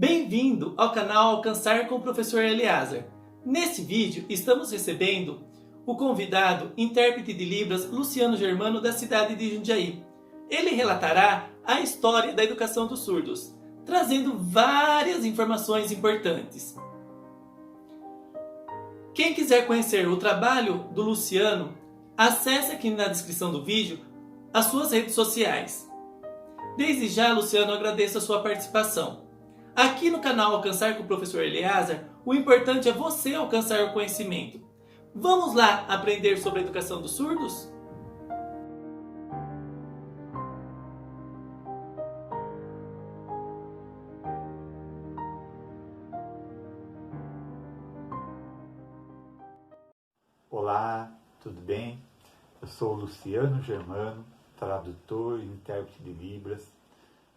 Bem-vindo ao canal Alcançar com o Professor Eliazer. Nesse vídeo estamos recebendo o convidado, intérprete de Libras, Luciano Germano, da cidade de Jundiaí. Ele relatará a história da educação dos surdos, trazendo várias informações importantes. Quem quiser conhecer o trabalho do Luciano, acesse aqui na descrição do vídeo as suas redes sociais. Desde já, Luciano, agradeço a sua participação. Aqui no canal Alcançar com o Professor Eliazer, o importante é você alcançar o conhecimento. Vamos lá aprender sobre a educação dos surdos? Olá, tudo bem? Eu sou o Luciano Germano, tradutor e intérprete de Libras,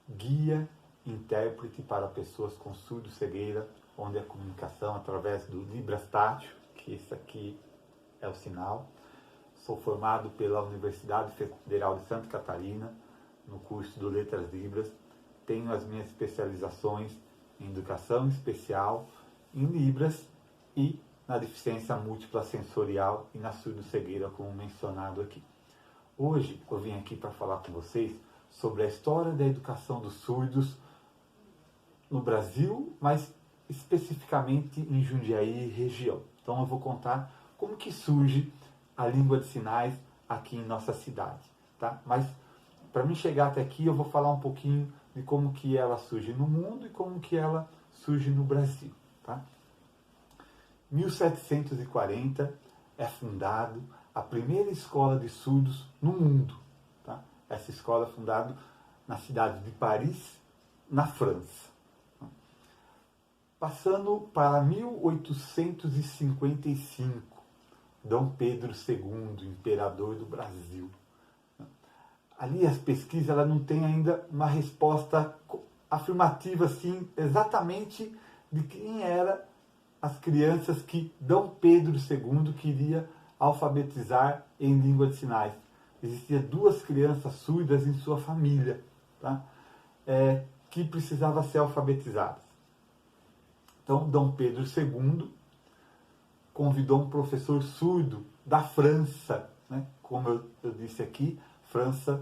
guia e intérprete para pessoas com surdo-cegueira, onde a comunicação através do Libras Tátil, que esse aqui é o sinal. Sou formado pela Universidade Federal de Santa Catarina, no curso do Letras Libras. Tenho as minhas especializações em Educação Especial, em Libras e na deficiência múltipla sensorial e na surdo-cegueira, como mencionado aqui. Hoje eu vim aqui para falar com vocês sobre a história da educação dos surdos no Brasil, mas especificamente em Jundiaí região. Então eu vou contar como que surge a língua de sinais aqui em nossa cidade, tá? Mas para mim chegar até aqui eu vou falar um pouquinho de como que ela surge no mundo e como que ela surge no Brasil, tá? 1740 é fundado a primeira escola de surdos no mundo, tá? Essa escola é fundada na cidade de Paris, na França. Passando para 1855, Dom Pedro II, imperador do Brasil. Ali as pesquisas ela não tem ainda uma resposta afirmativa assim, exatamente de quem era as crianças que Dom Pedro II queria alfabetizar em língua de sinais. Existiam 2 crianças surdas em sua família, tá? Que precisavam ser alfabetizadas. Então, Dom Pedro II convidou um professor surdo da França, né? Como eu disse aqui, França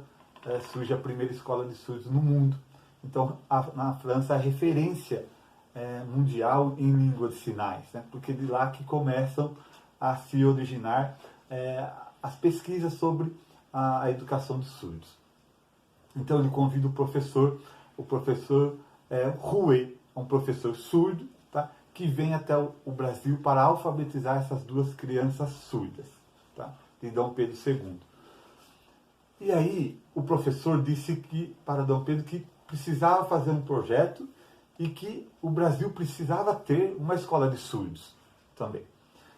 surge a primeira escola de surdos no mundo. Então, na França, a referência mundial em língua de sinais, né? Porque de lá que começam a se originar as pesquisas sobre a educação dos surdos. Então, ele convida o professor Rouet, um professor surdo, tá? Que vem até o Brasil para alfabetizar essas 2 crianças surdas, tá? De Dom Pedro II. E aí o professor disse para Dom Pedro que precisava fazer um projeto e que o Brasil precisava ter uma escola de surdos também.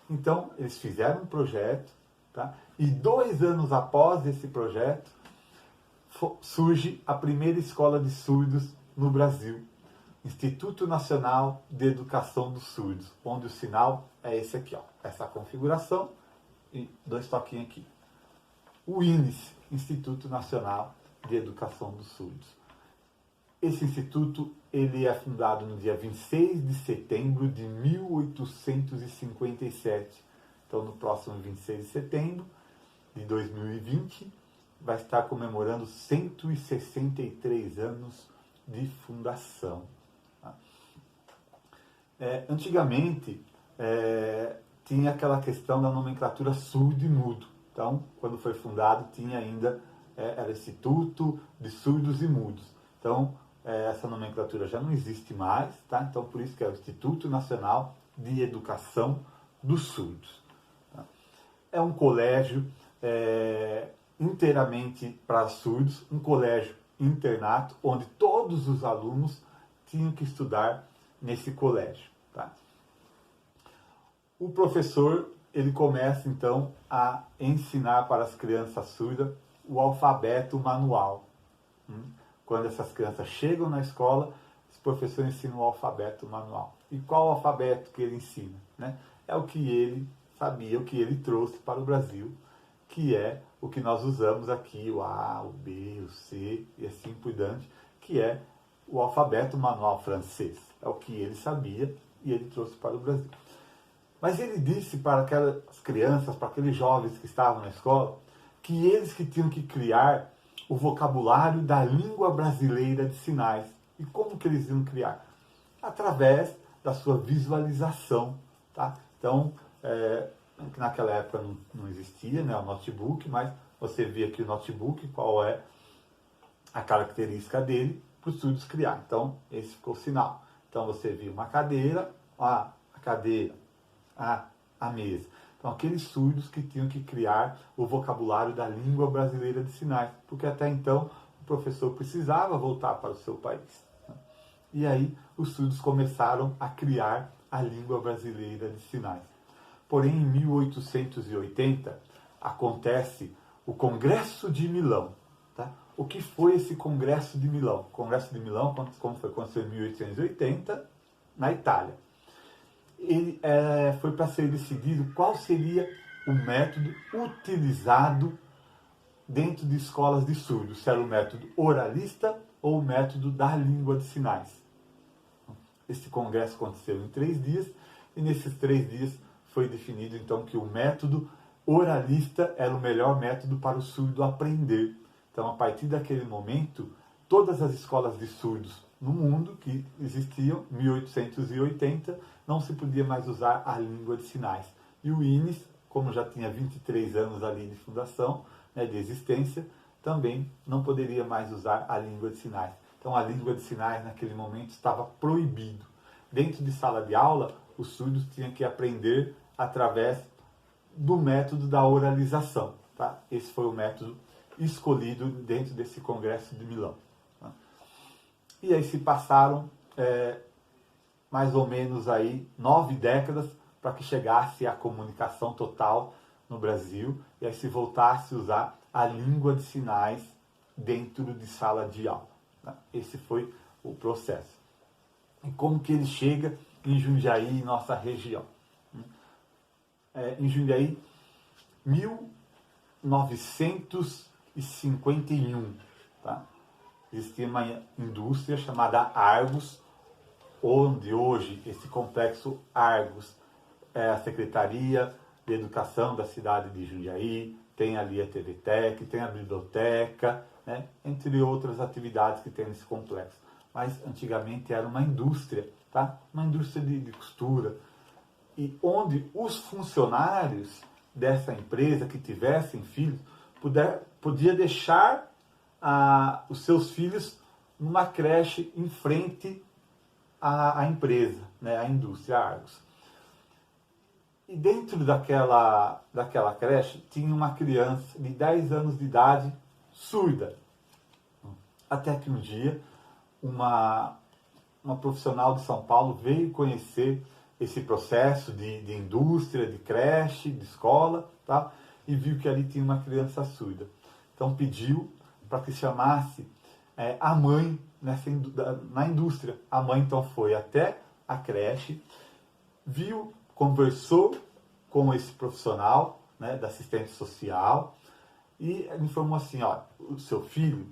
Então eles fizeram um projeto, tá? E 2 anos após esse projeto surge a primeira escola de surdos no Brasil, Instituto Nacional de Educação dos Surdos, onde o sinal é esse aqui, ó, essa configuração e 2 toquinhos aqui. O INSS, Instituto Nacional de Educação dos Surdos. Esse instituto ele é fundado no dia 26 de setembro de 1857. Então, no próximo 26 de setembro de 2020, vai estar comemorando 163 anos de fundação. Antigamente, tinha aquela questão da nomenclatura surdo e mudo. Então, quando foi fundado, tinha ainda era Instituto de Surdos e Mudos. Então, essa nomenclatura já não existe mais, tá? Então, por isso que é o Instituto Nacional de Educação dos Surdos. Tá? É um colégio inteiramente para surdos, um colégio internato, onde todos os alunos tinham que estudar nesse colégio, tá? O professor, ele começa então a ensinar para as crianças surdas o alfabeto manual. Quando essas crianças chegam na escola, esse professor ensina o alfabeto manual. E qual o alfabeto que ele ensina, né? É o que ele sabia, o que ele trouxe para o Brasil, que é o que nós usamos aqui, o A, o B, o C e assim por diante, que é o alfabeto manual francês. É o que ele sabia e ele trouxe para o Brasil. Mas ele disse para aquelas crianças, para aqueles jovens que estavam na escola, que eles que tinham que criar o vocabulário da língua brasileira de sinais. E como que eles iam criar? Através da sua visualização. Tá? Então, naquela época não existia, né, o notebook, mas você vê aqui o notebook, qual é a característica dele para os surdos criar. Então, esse ficou o sinal. Então, você via uma cadeira, a cadeira, a mesa. Então, aqueles surdos que tinham que criar o vocabulário da língua brasileira de sinais, porque até então o professor precisava voltar para o seu país. E aí, os surdos começaram a criar a língua brasileira de sinais. Porém, em 1880, acontece o Congresso de Milão. Tá? O que foi esse Congresso de Milão? O Congresso de Milão, como foi aconteceu em 1880, na Itália. Ele foi para ser decidido qual seria o método utilizado dentro de escolas de surdos, se era o método oralista ou o método da língua de sinais. Esse congresso aconteceu em 3 dias e nesses 3 dias foi definido então que o método oralista era o melhor método para o surdo aprender. Então, a partir daquele momento, todas as escolas de surdos no mundo que existiam, 1880, não se podia mais usar a língua de sinais. E o INES, como já tinha 23 anos ali de fundação, né, de existência, também não poderia mais usar a língua de sinais. Então, a língua de sinais, naquele momento, estava proibido. Dentro de sala de aula, os surdos tinham que aprender através do método da oralização. Tá? Esse foi o método escolhido dentro desse Congresso de Milão. Tá? E aí se passaram mais ou menos aí 9 décadas para que chegasse a comunicação total no Brasil e aí se voltasse a usar a língua de sinais dentro de sala de aula. Tá? Esse foi o processo. E como que ele chega em Jundiaí, nossa região? Em Jundiaí, 1951, tá? Existia uma indústria chamada Argos, onde hoje esse complexo Argos é a Secretaria de Educação da cidade de Jundiaí, tem ali a TVTEC, tem a biblioteca, né? Entre outras atividades que tem nesse complexo. Mas antigamente era uma indústria, tá? Uma indústria de costura, e onde os funcionários dessa empresa que tivessem filhos podia deixar os seus filhos numa creche em frente à empresa, né, à indústria Argos. E dentro daquela creche tinha uma criança de 10 anos de idade surda. Até que um dia uma profissional de São Paulo veio conhecer esse processo de indústria, de creche, de escola, tá? E viu que ali tinha uma criança surda. Então pediu para que chamasse a mãe na indústria. A mãe então foi até a creche, viu, conversou com esse profissional, né, da assistente social e informou assim, ó, o seu filho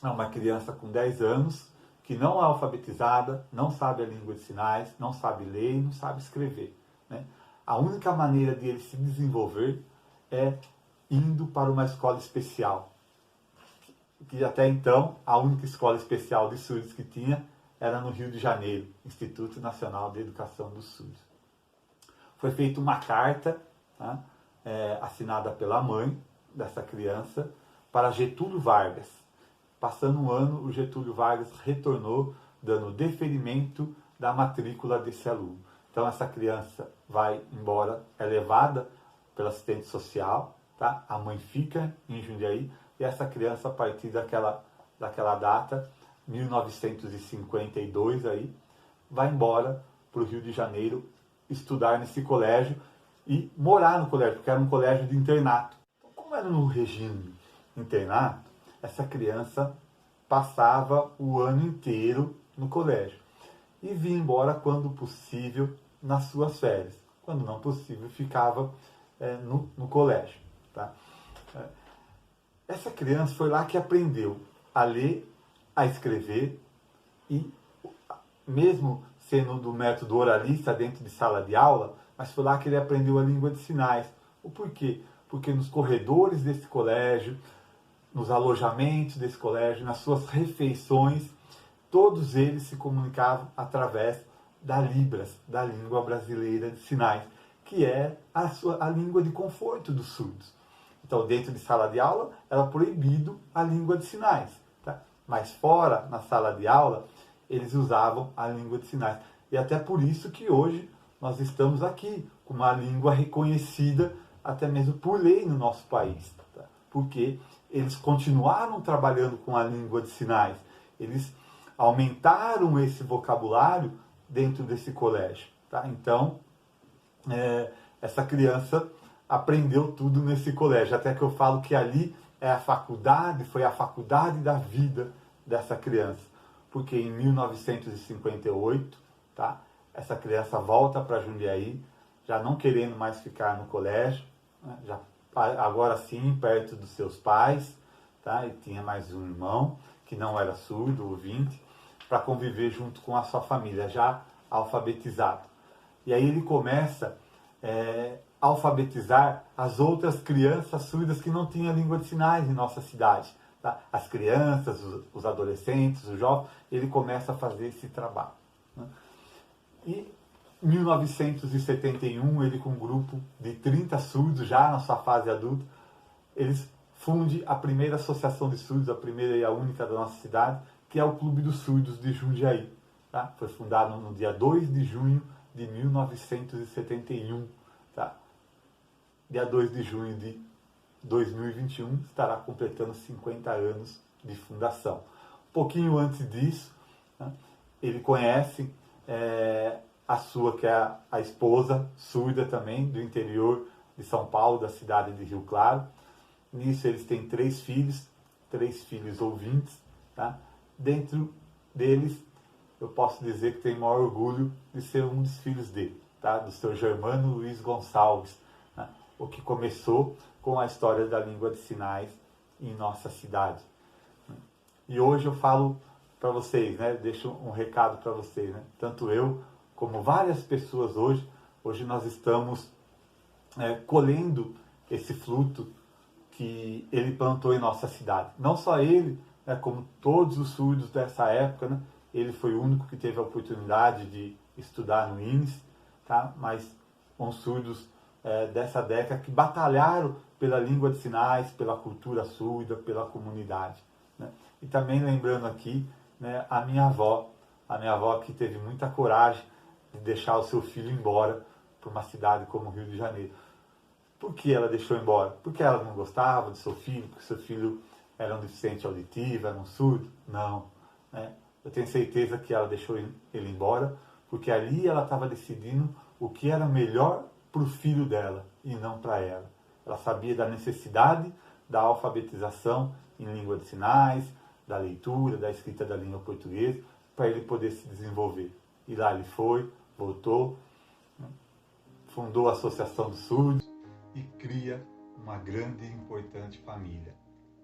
é uma criança com 10 anos, que não é alfabetizada, não sabe a língua de sinais, não sabe ler e não sabe escrever. Né? A única maneira de ele se desenvolver é indo para uma escola especial. Que até então, a única escola especial de surdos que tinha era no Rio de Janeiro, Instituto Nacional de Educação dos Surdos. Foi feita uma carta, tá, assinada pela mãe dessa criança para Getúlio Vargas. Passando um ano, o Getúlio Vargas retornou, dando deferimento da matrícula desse aluno. Então, essa criança vai embora, é levada pela assistente social, tá? A mãe fica em Jundiaí, e essa criança, a partir daquela data, 1952, aí, vai embora para o Rio de Janeiro estudar nesse colégio e morar no colégio, porque era um colégio de internato. Então, como era no regime internato, essa criança passava o ano inteiro no colégio e vinha embora quando possível nas suas férias. Quando não possível, ficava no colégio. Tá? Essa criança foi lá que aprendeu a ler, a escrever e mesmo sendo do método oralista dentro de sala de aula, mas foi lá que ele aprendeu a língua de sinais. O porquê? Porque nos corredores desse colégio, nos alojamentos desse colégio, nas suas refeições, todos eles se comunicavam através da Libras, da língua brasileira de sinais, que é a língua de conforto dos surdos. Então, dentro de sala de aula, era proibido a língua de sinais. Tá? Mas fora, na sala de aula, eles usavam a língua de sinais. E até por isso que hoje nós estamos aqui, com uma língua reconhecida até mesmo por lei no nosso país. Tá? Porque eles continuaram trabalhando com a língua de sinais. Eles aumentaram esse vocabulário dentro desse colégio. Tá? Então, essa criança aprendeu tudo nesse colégio. Até que eu falo que ali é a faculdade, foi a faculdade da vida dessa criança. Porque em 1958, tá, essa criança volta para Jundiaí, já não querendo mais ficar no colégio, né, já, agora sim, perto dos seus pais, tá, e tinha mais um irmão, que não era surdo, ouvinte, para conviver junto com a sua família, já alfabetizado. E aí ele começa a alfabetizar as outras crianças surdas que não tinham língua de sinais em nossa cidade. Tá? As crianças, os adolescentes, os jovens, ele começa a fazer esse trabalho. Né? E em 1971, ele com um grupo de 30 surdos, já na sua fase adulta, eles fundem a primeira associação de surdos, a primeira e a única da nossa cidade, que é o Clube dos Surdos de Jundiaí. Tá? Foi fundado no dia 2 de junho de 1971. Tá? Dia 2 de junho de 2021 estará completando 50 anos de fundação. Um pouquinho antes disso, né, ele conhece a sua, que é a esposa surda também, do interior de São Paulo, da cidade de Rio Claro. Nisso eles têm 3 filhos ouvintes. Tá? Dentro deles, eu posso dizer que tenho maior orgulho de ser um dos filhos dele, tá? Do seu Germano Luiz Gonçalves, né? O que começou com a história da língua de sinais em nossa cidade. E hoje eu falo para vocês, né? Deixo um recado para vocês, né? Tanto eu como várias pessoas hoje nós estamos colhendo esse fruto que ele plantou em nossa cidade. Não só ele, né, como todos os surdos dessa época, né? Ele foi o único que teve a oportunidade de estudar no INSS, tá? Mas com surdos dessa década que batalharam pela língua de sinais, pela cultura surda, pela comunidade. Né? E também lembrando aqui, né, a minha avó que teve muita coragem de deixar o seu filho embora para uma cidade como o Rio de Janeiro. Por que ela deixou embora? Porque ela não gostava do seu filho, porque seu filho era um deficiente auditivo, era um surdo? Não. Né? Eu tenho certeza que ela deixou ele embora, porque ali ela estava decidindo o que era melhor para o filho dela e não para ela. Ela sabia da necessidade da alfabetização em língua de sinais, da leitura, da escrita da língua portuguesa, para ele poder se desenvolver. E lá ele foi, voltou, né? Fundou a Associação dos Surdos e cria uma grande e importante família,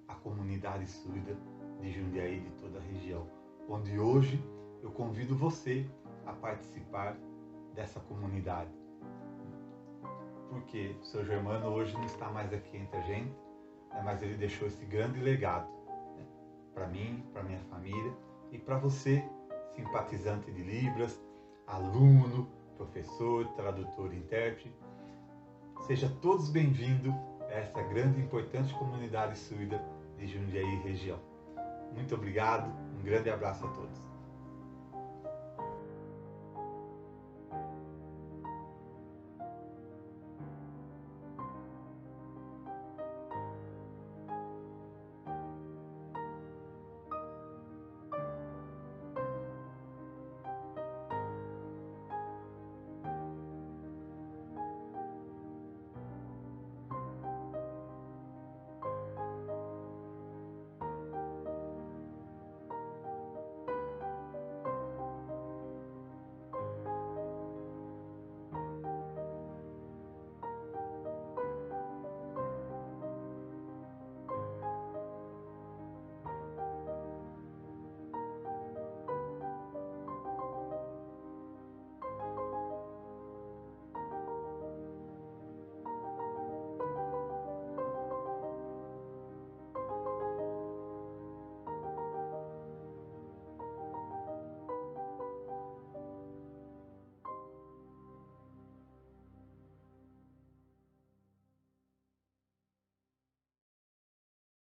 a comunidade surda de Jundiaí e de toda a região, onde hoje eu convido você a participar dessa comunidade. Porque o seu Germano hoje não está mais aqui entre a gente, né, mas ele deixou esse grande legado, né, para mim, para minha família e para você, simpatizante de Libras, aluno, professor, tradutor e intérprete. Seja todos bem-vindos a essa grande e importante comunidade surda de Jundiaí e região. Muito obrigado, um grande abraço a todos.